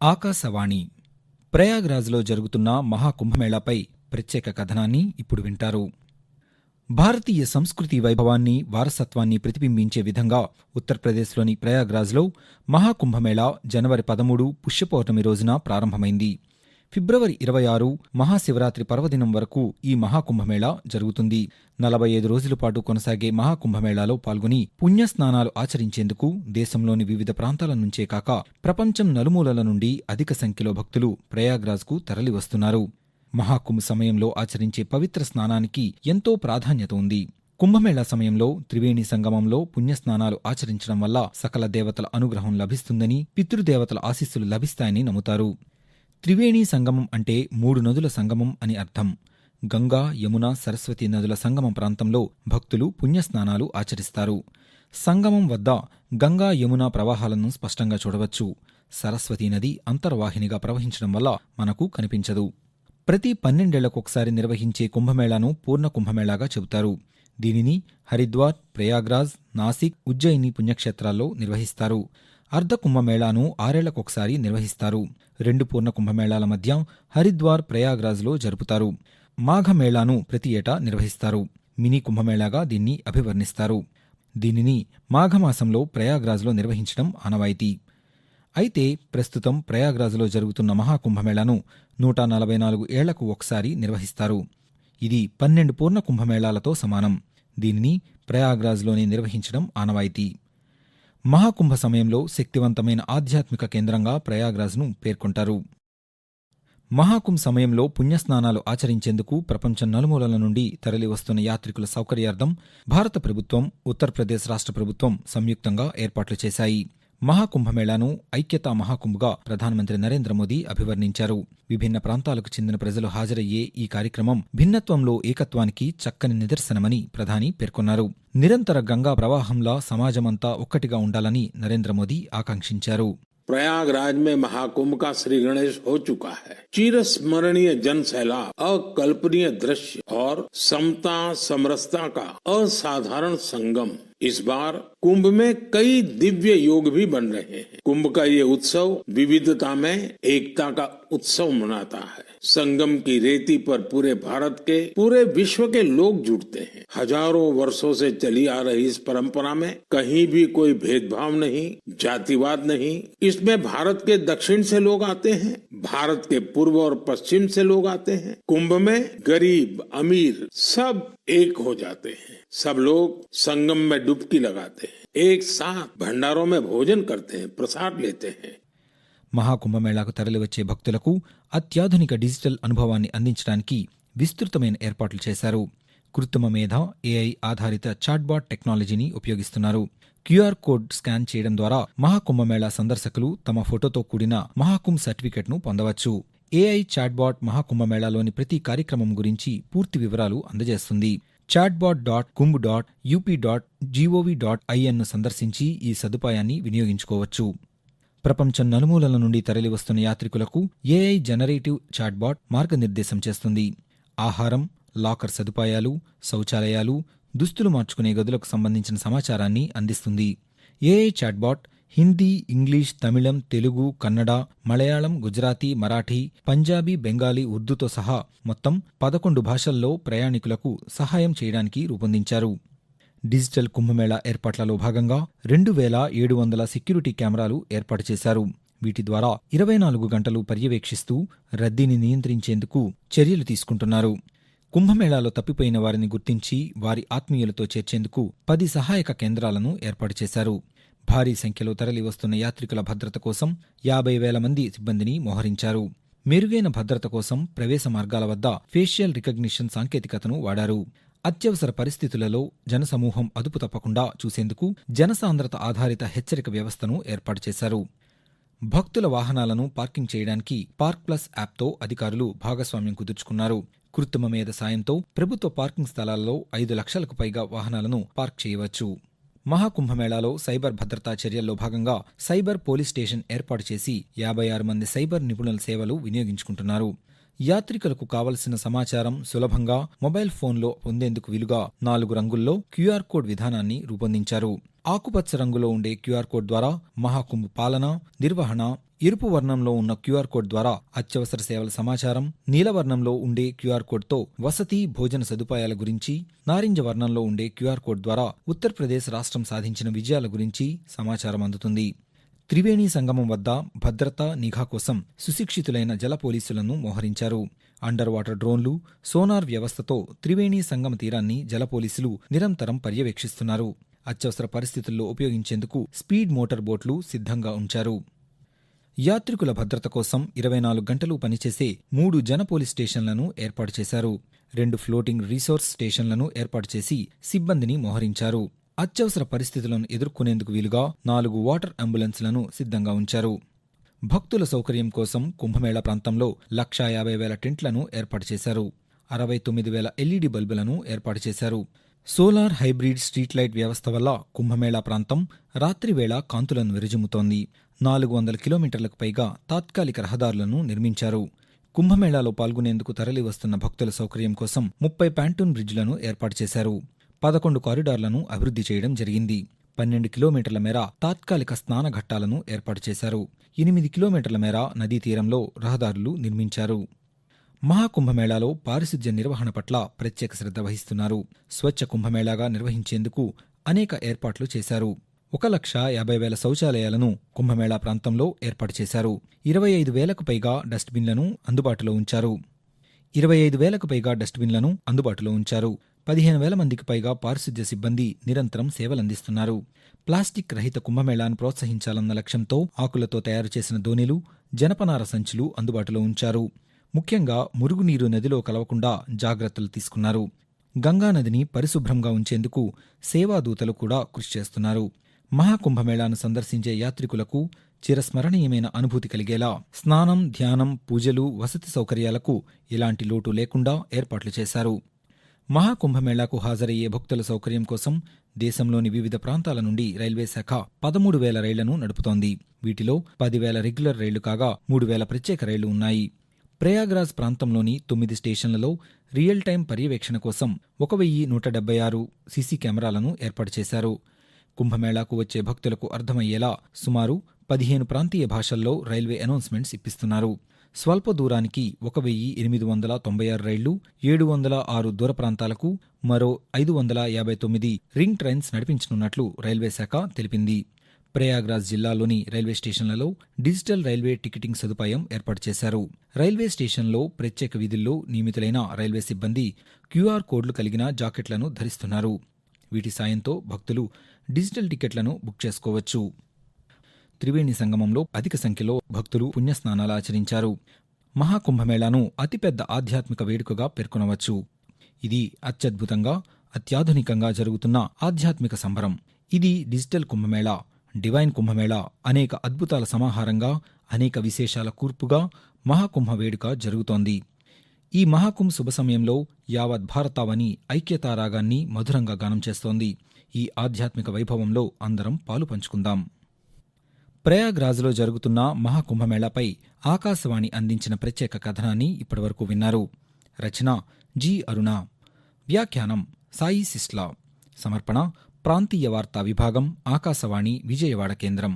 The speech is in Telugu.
ఆకాశవాణి ప్రయాగ్రాజ్లో జరుగుతున్న మహాకుంభమేళాపై ప్రత్యేక కథనాన్ని ఇప్పుడు వింటారు. భారతీయ సంస్కృతి వైభవాన్ని, వారసత్వాన్ని ప్రతిబింబించే విధంగా ఉత్తరప్రదేశ్లోని ప్రయాగ్రాజ్లో మహాకుంభమేళా జనవరి 13 పుష్యపౌర్ణమి రోజున ప్రారంభమైంది. ఫిబ్రవరి 26 మహాశివరాత్రి పర్వదినం వరకు ఈ మహాకుంభమేళా జరుగుతుంది. 45 రోజుల పాటు కొనసాగే మహాకుంభమేళాలో పాల్గొని పుణ్యస్నానాలు ఆచరించేందుకు దేశంలోని వివిధ ప్రాంతాల నుంచే కాక ప్రపంచం నలుమూలల నుండి అధిక సంఖ్యలో భక్తులు ప్రయాగ్రాజ్కు తరలివస్తున్నారు. మహాకుంభ సమయంలో ఆచరించే పవిత్ర స్నానానికి ఎంతో ప్రాధాన్యత ఉంది. కుంభమేళా సమయంలో త్రివేణి సంగమంలో పుణ్యస్నానాలు ఆచరించడం వల్ల సకల దేవతల అనుగ్రహం లభిస్తుందని, పితృదేవతల ఆశీస్సులు లభిస్తాయని నమ్ముతారు. త్రివేణి సంగమం అంటే 3 నదుల సంగమం అని అర్థం. గంగా, యమున, సరస్వతి నదుల సంగమం ప్రాంతంలో భక్తులు పుణ్యస్నానాలు ఆచరిస్తారు. సంగమం వద్ద గంగా, యమున ప్రవాహాలను స్పష్టంగా చూడవచ్చు. సరస్వతీ నది అంతర్వాహినిగా ప్రవహించడం వల్ల మనకు కనిపించదు. ప్రతి 12 ఏళ్లకొకసారి నిర్వహించే కుంభమేళాను పూర్ణ కుంభమేళాగా చెబుతారు. దీనిని హరిద్వార్, ప్రయాగ్రాజ్, నాసిక్, ఉజ్జయిని పుణ్యక్షేత్రాల్లో నిర్వహిస్తారు. అర్ధ కుంభమేళాను 6 ఏళ్లకొకసారి నిర్వహిస్తారు. 2 పూర్ణ కుంభమేళాల మధ్య హరిద్వార్, ప్రయాగ్రాజ్లో జరుపుతారు. మాఘమేళాను ప్రతి ఏటా నిర్వహిస్తారు. మినీ కుంభమేళాగా దీన్ని అభివర్ణిస్తారు. దీనిని మాఘమాసంలో ప్రయాగ్రాజ్లో నిర్వహించడం ఆనవాయితీ. అయితే ప్రస్తుతం ప్రయాగ్రాజ్లో జరుగుతున్న మహాకుంభమేళాను 144 ఏళ్లకు ఒకసారి నిర్వహిస్తారు. ఇది 12 పూర్ణ కుంభమేళాలతో సమానం. దీనిని ప్రయాగ్రాజ్లోనే నిర్వహించడం ఆనవాయితీ. మహాకుంభ సమయంలో శక్తివంతమైన ఆధ్యాత్మిక కేంద్రంగా ప్రయాగ్రాజ్ను పేర్కొంటారు. మహాకుంభ సమయంలో పుణ్యస్నానాలు ఆచరించేందుకు ప్రపంచం నలుమూలల నుండి తరలివస్తున్న యాత్రికుల సౌకర్యార్థం భారత ప్రభుత్వం, ఉత్తరప్రదేశ్ రాష్ట్ర ప్రభుత్వం సంయుక్తంగా ఏర్పాట్లు చేశాయి. మహాకుంభమేళాను ఐక్యతా మహాకుంభగా ప్రధానమంత్రి నరేంద్ర మోదీ అభివర్ణించారు. విభిన్న ప్రాంతాలకు చెందిన ప్రజలు హాజరయ్యే ఈ కార్యక్రమం భిన్నత్వంలో ఏకత్వానికి చక్కని నిదర్శనమని ప్రధాని పేర్కొన్నారు. నిరంతర గంగా ప్రవాహంలా సమాజమంతా ఒక్కటిగా ఉండాలని నరేంద్ర మోదీ ఆకాంక్షించారు. प्रयागराज में महाकुंभ का श्री गणेश हो चुका है. चिरस्मरणीय जन सैलाब, अकल्पनीय दृश्य और समता समरसता का असाधारण संगम. इस बार कुंभ में कई दिव्य योग भी बन रहे हैं. कुंभ का ये उत्सव विविधता में एकता का उत्सव मनाता है. संगम की रेती पर पूरे भारत के, पूरे विश्व के लोग जुड़ते हैं. हजारों वर्षों से चली आ रही इस परंपरा में कहीं भी कोई भेदभाव नहीं, जातिवाद नहीं. इसमें भारत के दक्षिण से लोग आते हैं, भारत के पूर्व और पश्चिम से लोग आते हैं. कुंभ में गरीब अमीर सब एक हो जाते हैं. सब लोग संगम में डुबकी लगाते हैं, एक साथ भंडारों में भोजन करते हैं, प्रसाद लेते हैं. మహాకుంభమేళాకు తరలివచ్చే భక్తులకు అత్యాధునిక డిజిటల్ అనుభవాన్ని అందించడానికి విస్తృతమైన ఏర్పాట్లు చేశారు. కృత్రిమ మేధ, ఏఐ ఆధారిత చాట్బాట్ టెక్నాలజీని ఉపయోగిస్తున్నారు. క్యూఆర్ కోడ్ స్కాన్ చేయడం ద్వారా మహాకుంభమేళా సందర్శకులు తమ ఫోటోతో కూడిన మహాకుంభ్ సర్టిఫికెట్ను పొందవచ్చు. ఏఐ చాట్బాట్ మహాకుంభమేళాలోని ప్రతి కార్యక్రమం గురించి పూర్తి వివరాలు అందజేస్తుంది. chatbot.kumbh.up.gov.in సందర్శించి ఈ సదుపాయాన్ని వినియోగించుకోవచ్చు. ప్రపంచం నలుమూలల నుండి తరలివస్తున్న యాత్రికులకు ఏఐ జనరేటివ్ చాట్బాట్ మార్గనిర్దేశం చేస్తుంది. ఆహారం, లాకర్ సదుపాయాలు, శౌచాలయాలు, దుస్తులు మార్చుకునే గదులకు సంబంధించిన సమాచారాన్ని అందిస్తుంది. ఏఐ చాట్బాట్ హిందీ, ఇంగ్లీష్, తమిళం, తెలుగు, కన్నడ, మలయాళం, గుజరాతీ, మరాఠీ, పంజాబీ, బెంగాలీ, ఉర్దూతో సహా మొత్తం 11 భాషల్లో ప్రయాణికులకు సహాయం చేయడానికి రూపొందించారు. డిజిటల్ కుంభమేళా ఏర్పాట్లలో భాగంగా 2700 సెక్యూరిటీ కెమెరాలు ఏర్పాటు చేశారు. వీటి ద్వారా 24 గంటలు పర్యవేక్షిస్తూ రద్దీని నియంత్రించేందుకు చర్యలు తీసుకుంటున్నారు. కుంభమేళాలో తప్పిపోయిన వారిని గుర్తించి వారి ఆత్మీయులతో చేర్చేందుకు 10 సహాయక కేంద్రాలను ఏర్పాటు చేశారు. భారీ సంఖ్యలో తరలివస్తున్న యాత్రికుల భద్రత కోసం 50,000 మంది సిబ్బందిని మోహరించారు. మెరుగైన భద్రత కోసం ప్రవేశ మార్గాల వద్ద ఫేషియల్ రికగ్నిషన్ సాంకేతికతను వాడారు. అత్యవసర పరిస్థితులలో జనసమూహం అదుపు తప్పకుండా చూసేందుకు జనసాంద్రత ఆధారిత హెచ్చరిక వ్యవస్థను ఏర్పాటు చేశారు. భక్తుల వాహనాలను పార్కింగ్ చేయడానికి పార్క్ ప్లస్ యాప్తో అధికారులు భాగస్వామ్యం కుదుర్చుకున్నారు. కృత్రిమ మేధ సాయంతో ప్రభుత్వ పార్కింగ్ స్థలాల్లో 5 లక్షలకు పైగా వాహనాలను పార్క్ చేయవచ్చు. మహాకుంభమేళాలో సైబర్ భద్రతా చర్యల్లో భాగంగా సైబర్ పోలీస్ స్టేషన్ ఏర్పాటు చేసి 56 మంది సైబర్ నిపుణుల సేవలు వినియోగించుకుంటున్నారు. యాత్రికులకు కావలసిన సమాచారం సులభంగా మొబైల్ ఫోన్లో పొందేందుకు వీలుగా 4 రంగుల్లో క్యూఆర్ కోడ్ విధానాన్ని రూపొందించారు. ఆకుపచ్చ రంగులో ఉండే క్యూఆర్ కోడ్ ద్వారా మహాకుంభ్ పాలన, నిర్వహణ, ఎరుపు వర్ణంలో ఉన్న క్యూఆర్ కోడ్ ద్వారా అత్యవసర సేవల సమాచారం, నీలవర్ణంలో ఉండే క్యూఆర్ కోడ్తో వసతి, భోజన సదుపాయాల గురించి, నారింజ వర్ణంలో ఉండే క్యూఆర్ కోడ్ ద్వారా ఉత్తరప్రదేశ్ రాష్ట్రం సాధించిన విజయాల గురించి సమాచారం అందుతుంది. త్రివేణి సంగమం వద్ద భద్రత, నిఘా కోసం సుశిక్షితులైన జల పోలీసులను మోహరించారు. అండర్ వాటర్ డ్రోన్లు, సోనార్ వ్యవస్థతో త్రివేణి సంగమ తీరాన్ని జల పోలీసులు నిరంతరం పర్యవేక్షిస్తున్నారు. అత్యవసర పరిస్థితుల్లో ఉపయోగించేందుకు స్పీడ్ మోటార్ బోట్లు సిద్ధంగా ఉంచారు. యాత్రికుల భద్రత కోసం 24 గంటలు పనిచేసే 3 జన పోలీస్ స్టేషన్లను ఏర్పాటు చేశారు. 2 ఫ్లోటింగ్ రీసోర్స్ స్టేషన్లను ఏర్పాటు చేసి సిబ్బందిని మోహరించారు. అత్యవసర పరిస్థితులను ఎదుర్కొనేందుకు వీలుగా 4 వాటర్ అంబులెన్స్లను సిద్ధంగా ఉంచారు. భక్తుల సౌకర్యం కోసం కుంభమేళా ప్రాంతంలో 1,50,000 టెంట్లను ఏర్పాటు చేశారు. 69,000 ఎల్ఈడీ బల్బులను ఏర్పాటు చేశారు. సోలార్ హైబ్రిడ్ స్ట్రీట్ లైట్ వ్యవస్థ వల్ల కుంభమేళా ప్రాంతం రాత్రివేళ కాంతులను విరజిమ్ముతోంది. 400 కిలోమీటర్లకు పైగా తాత్కాలిక రహదారులను నిర్మించారు. కుంభమేళాలో పాల్గొనేందుకు తరలివస్తున్న భక్తుల సౌకర్యం కోసం 30 పాంటూన్ బ్రిడ్జ్లను ఏర్పాటు చేశారు. 11 కారిడార్లను అభివృద్ధి చేయడం జరిగింది. 12 కిలోమీటర్ల మేర తాత్కాలిక స్నాన ఘట్టాలను ఏర్పాటు చేశారు. 8 కిలోమీటర్ల మేర నదీ తీరంలో రహదారులు నిర్మించారు. మహాకుంభమేళాలో పారిశుధ్య నిర్వహణ పట్ల ప్రత్యేక శ్రద్ధ వహిస్తున్నారు. స్వచ్ఛ కుంభమేళాగా నిర్వహించేందుకు అనేక ఏర్పాట్లు చేశారు. 1,50,000 శౌచాలయాలను కుంభమేళా ప్రాంతంలో ఏర్పాటు చేశారు. 25,000కు పైగా డస్ట్బిన్లను అందుబాటులో ఉంచారు. 15,000 మందికి పైగా పారిశుధ్య సిబ్బంది నిరంతరం సేవలందిస్తున్నారు. ప్లాస్టిక్ రహిత కుంభమేళాను ప్రోత్సహించాలన్న లక్ష్యంతో ఆకులతో తయారు చేసిన దోణిలు, జనపనార సంచులు అందుబాటులో ఉంచారు. ముఖ్యంగా మురుగునీరు నదిలో కలవకుండా జాగ్రత్తలు తీసుకున్నారు. గంగానదిని పరిశుభ్రంగా ఉంచేందుకు సేవాదూతలు కూడా కృషి చేస్తున్నారు. మహాకుంభమేళాను సందర్శించే యాత్రికులకు చిరస్మరణీయమైన అనుభూతి కలిగేలా స్నానం, ధ్యానం, పూజలు, వసతి సౌకర్యాలకు ఎలాంటి లోటు లేకుండా ఏర్పాట్లు చేశారు. మహాకుంభమేళాకు హాజరయ్యే భక్తుల సౌకర్యం కోసం దేశంలోని వివిధ ప్రాంతాల నుండి రైల్వే శాఖ 13,000 రైళ్లను నడుపుతోంది. వీటిలో 10,000 రెగ్యులర్ రైళ్లు కాగా 3,000 ప్రత్యేక రైళ్లు ఉన్నాయి. ప్రయాగ్రాజ్ ప్రాంతంలోని 9 స్టేషన్లలో రియల్ టైం పర్యవేక్షణ కోసం 1,176 సీసీ కెమెరాలను ఏర్పాటు చేశారు. కుంభమేళాకు వచ్చే భక్తులకు అర్థమయ్యేలా సుమారు 15 ప్రాంతీయ భాషల్లో రైల్వే అనౌన్స్మెంట్స్ ఇప్పిస్తున్నారు. స్వల్ప దూరానికి 1,896 రైళ్లు, 706 దూర ప్రాంతాలకు మరో 559 రింగ్ ట్రైన్స్ నడిపించనున్నట్లు రైల్వే శాఖ తెలిపింది. ప్రయాగ్రాజ్ జిల్లాలోని రైల్వే స్టేషన్లలో డిజిటల్ రైల్వే టికెటింగ్ సదుపాయం ఏర్పాటు చేశారు. రైల్వే స్టేషన్లో ప్రత్యేక విధుల్లో నియమితులైన రైల్వే సిబ్బంది క్యూఆర్ కోడ్లు కలిగిన జాకెట్లను ధరిస్తున్నారు. వీటి సాయంతో భక్తులు డిజిటల్ టికెట్లను బుక్ చేసుకోవచ్చు. త్రివేణి సంగమంలో అధిక సంఖ్యలో భక్తులు పుణ్యస్నానాలు ఆచరించారు. మహాకుంభమేళాను అతిపెద్ద ఆధ్యాత్మిక వేడుకగా పేర్కొనవచ్చు. ఇది అత్యద్భుతంగా, అత్యాధునికంగా జరుగుతున్న ఆధ్యాత్మిక సంబరం. ఇది డిజిటల్ కుంభమేళా, డివైన్ కుంభమేళా, అనేక అద్భుతాల సమాహారంగా, అనేక విశేషాల కూర్పుగా మహాకుంభ వేడుక జరుగుతోంది. ఈ మహాకుంభ్ శుభ సమయంలో యావత్ భారతావని ఐక్యతారాగాన్ని మధురంగా గానం చేస్తోంది. ఈ ఆధ్యాత్మిక వైభవంలో అందరం పాలు పంచుకుందాం. ప్రయాగ్రాజ్లో జరుగుతున్న మహాకుంభమేళాపై ఆకాశవాణి అందించిన ప్రత్యేక కథనాన్ని ఇప్పటివరకు విన్నారు. రచన జి. అరుణ. వ్యాఖ్యానం సాయి సిస్లా. సమర్పణ ప్రాంతీయ వార్తా విభాగం, ఆకాశవాణి విజయవాడ కేంద్రం.